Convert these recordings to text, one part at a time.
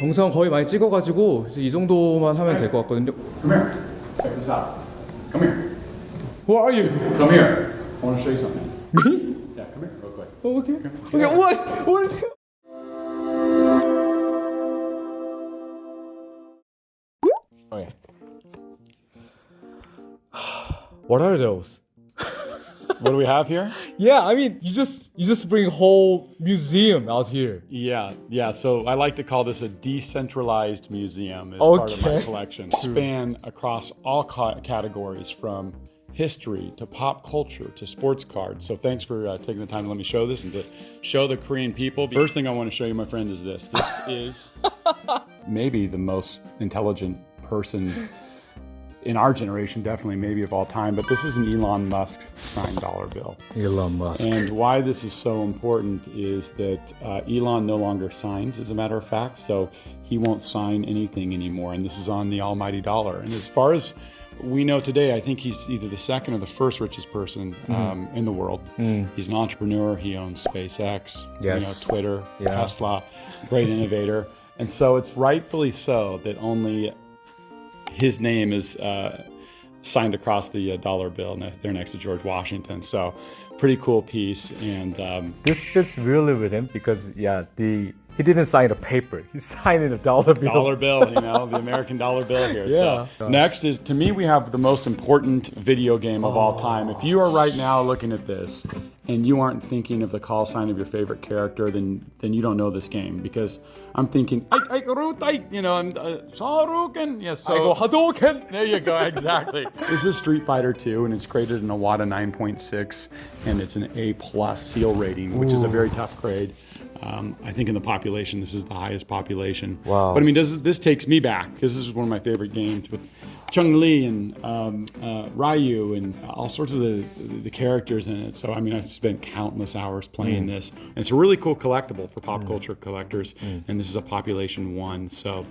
영상 거의 많이 찍어가지고 이제 이 정도만 하면 될 것 같거든요. Come here. Check this out. Come here. Who are you? Come here. I want to show you something. Me? Yeah, come here real quick. Okay. Okay. What? Okay. What are those? What do we have here? Yeah, I mean, you just bring a whole museum out here. Yeah. So I like to call this a decentralized museum as part of my Okay. collection. Span across all categories from history to pop culture to sports cards. So thanks for taking the time to let me show this and to show the Korean people. First thing I want to show you, my friend, is this. This is maybe the most intelligent person in our generation, definitely, maybe of all time, but this is an Elon Musk signed dollar bill. Elon Musk. And why this is so important is that Elon no longer signs, as a matter of fact, so he won't sign anything anymore, and this is on the almighty dollar. And as far as we know today, I think he's either the second or the first richest person in the world. He's an entrepreneur, he owns SpaceX, Yes. Twitter, Yeah. Tesla, great innovator. And so it's rightfully so that only his name is signed across the dollar bill there next to George Washington. So pretty cool piece. And This fits really with him because he didn't sign a paper. He signed in a dollar bill. dollar bill, the American dollar bill here. Yeah. So next is, to me, we have the most important video game of all time. If you are right now looking at this and you aren't thinking of the call sign of your favorite character, then you don't know this game, because I'm thinking, yes, so 아이고 하도ken. there you go, exactly. This is Street Fighter 2, and it's graded an Iwata 9.6, and it's an A+ seal rating, which is a very tough grade. I think in the population, this is the highest population. Wow. But I mean, this takes me back, because this is one of my favorite games with Chun-Li and Ryu and all sorts of the characters in it. So I mean, I've spent countless hours playing this. And it's a really cool collectible for pop culture collectors, and this is a population 1. So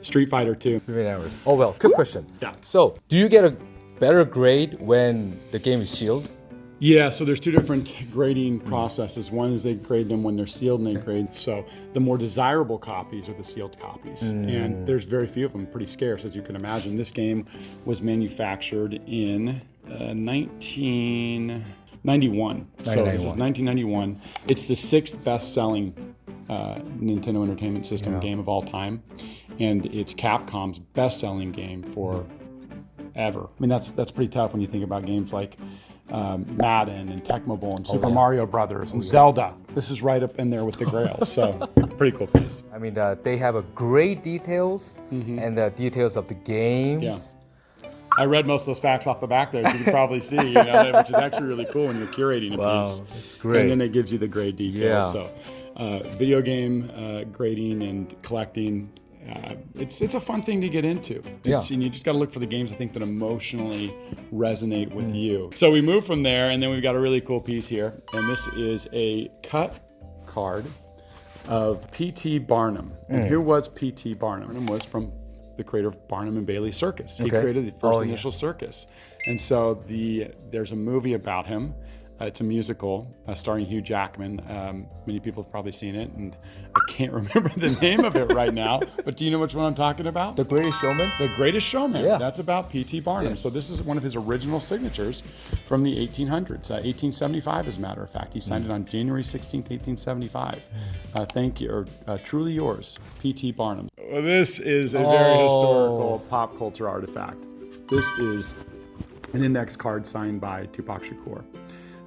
Street Fighter 2. 3 hours. Oh well, quick question. Yeah. So, do you get a better grade when the game is sealed? Yeah, so there's two different grading processes. One is they grade them when they're sealed, and they grade, so the more desirable copies are the sealed copies. And there's very few of them, pretty scarce, as you can imagine. This game was manufactured in 1991. So this is 1991. It's the 6th best-selling Nintendo Entertainment System game of all time. And it's Capcom's best-selling game for ever. I mean, that's pretty tough when you think about games like Madden and Tecmo Bowl and Super Mario Brothers and Zelda. This is right up in there with the grails. So pretty cool piece. I mean, they have a great details and the details of the games. Yeah. I read most of those facts off the back there, as you can probably see, which is actually really cool when you're curating a piece. That's great. And then it gives you the grade details. Yeah. So video game grading and collecting, it's a fun thing to get into. And you just got to look for the games, I think, that emotionally resonate with you. So we move from there, and then we've got a really cool piece here. And this is a cut card of P.T. Barnum. And who was P.T. Barnum? Barnum was from the creator of Barnum and Bailey Circus. He created the first initial circus. And so there's a movie about him. It's a musical starring Hugh Jackman. Many people have probably seen it, and I can't remember the name of it right now. But do you know which one I'm talking about? The Greatest Showman? The Greatest Showman. Yeah. That's about P.T. Barnum. Yes. So this is one of his original signatures from the 1800s, 1875 as a matter of fact. He signed it on January 16th, 1875. Thank you, or truly yours, P.T. Barnum. This is a very historical pop culture artifact. This is an index card signed by Tupac Shakur.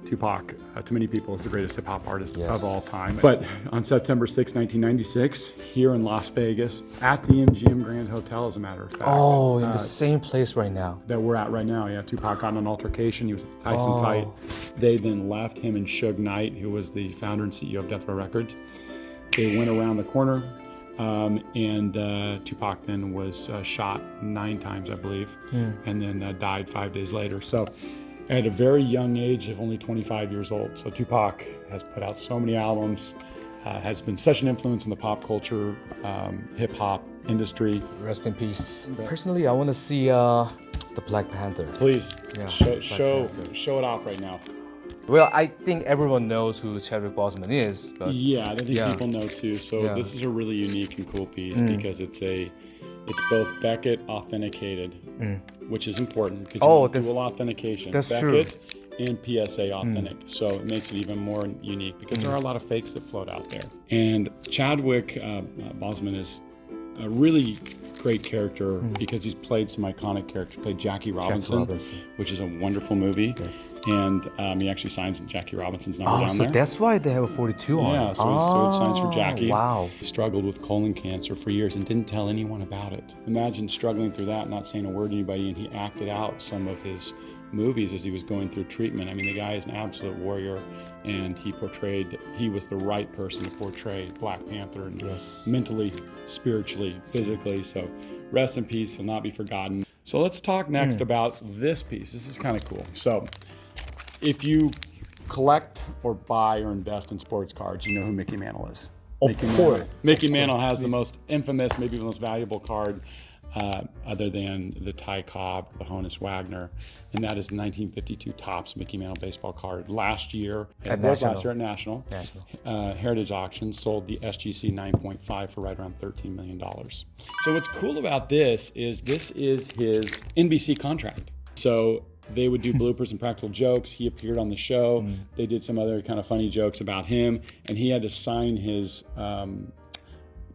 Tupac, to many people, is the greatest hip-hop artist of all time. But on September 6, 1996, here in Las Vegas, at the MGM Grand Hotel, as a matter of fact. Oh, in the same place right now. That we're at right now, yeah. Tupac got in an altercation. He was at the Tyson fight. They then left him and Suge Knight, who was the founder and CEO of Death Row Records. They went around the corner, and Tupac then was shot 9 times, I believe, and then died 5 days later. So at a very young age of only 25 years old. So Tupac has put out so many albums, has been such an influence in the pop culture, hip-hop industry. Rest in peace. Personally, I want to see the Black Panther. Please, Yeah, show it off right now. Well, I think everyone knows who Chadwick Boseman is. But Yeah, I think Yeah. people know too. So Yeah. this is a really unique and cool piece because it's both Beckett authenticated, which is important because Oh, you do dual that's- authentication. that's true. Beckett and PSA authentic. So it makes it even more unique because there are a lot of fakes that float out there. And Chadwick Boseman is a really great character because he's played some iconic characters. He played Jackie Robinson, which is a wonderful movie. Yes. And he actually signs Jackie Robinson's number down so there. that's why they have a 42 on Yeah, it. so he signs for Jackie. Wow. He struggled with colon cancer for years and didn't tell anyone about it. Imagine struggling through that, not saying a word to anybody, and he acted out some of his movies as he was going through treatment. I mean, the guy is an absolute warrior, and he was the right person to portray Black Panther, and mentally, spiritually, physically. So rest in peace, he'll not be forgotten. So let's talk next about this piece. This is kind of cool. So if you collect or buy or invest in sports cards, you know who Mickey Mantle is. Of course. Mickey Mantle has the most infamous, maybe the most valuable card other than the Ty Cobb, the Honus Wagner, and that is the 1952 Topps Mickey Mantle baseball card. Last year at National. Heritage Auction sold the SGC 9.5 for right around $13 million. So what's cool about this is his NBC contract. So they would do bloopers and practical jokes. He appeared on the show. They did some other kind of funny jokes about him, and he had to sign his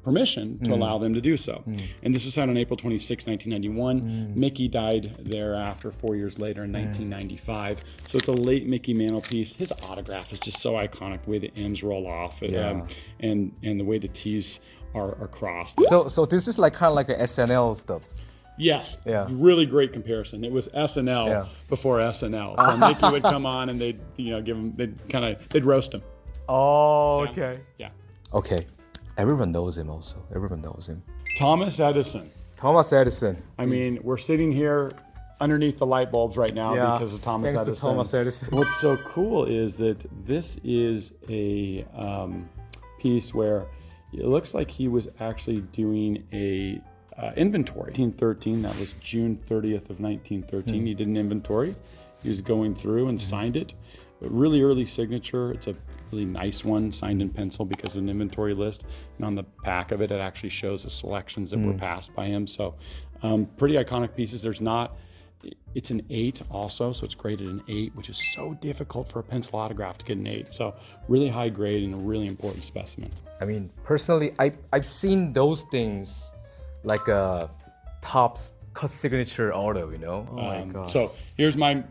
permission to allow them to do so. And this was signed on April 26, 1991. Mickey died thereafter 4 years later in 1995. So it's a late Mickey Mantle piece. His autograph is just so iconic, the way the M's roll off and the way the T's are crossed. So this is like kind of like a SNL stuff. Yes, Yeah. really great comparison. It was SNL before SNL. So Mickey would come on and they'd give him, they'd roast him. Oh, okay. Yeah. Okay. Everyone knows him also. Everyone knows him. Thomas Edison. Thomas Edison. I mean, we're sitting here underneath the light bulbs right now because of Thomas Thanks Edison. to Thomas Edison. What's so cool is that this is a piece where it looks like he was actually doing a inventory. 1913, that was June 30th of 1913. He did an inventory. He was going through and signed it. But really early signature. It's a really nice one, signed in pencil because of an inventory list. And on the back of it, it actually shows the selections that were passed by him. So pretty iconic pieces. It's an 8 also, so it's graded an 8, which is so difficult for a pencil autograph to get an 8. So really high grade and a really important specimen. I mean, personally, I've seen those things like a Topps cut signature auto, you know? Oh my gosh. So here's my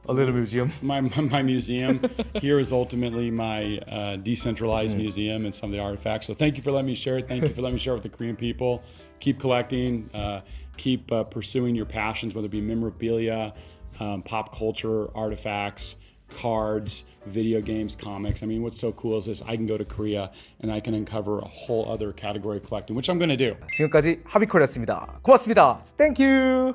a little museum. my museum. Here is ultimately my decentralized museum and some of the artifacts. So thank you for letting me share it. Thank you for letting me share it with the Korean people. Keep collecting. Keep pursuing your passions, whether it be memorabilia, pop culture, artifacts, cards, video games, comics. I mean, what's so cool is this. I can go to Korea and I can uncover a whole other category of collecting, which I'm going to do. 지금까지 하비콜이었습니다. 고맙습니다. Thank you.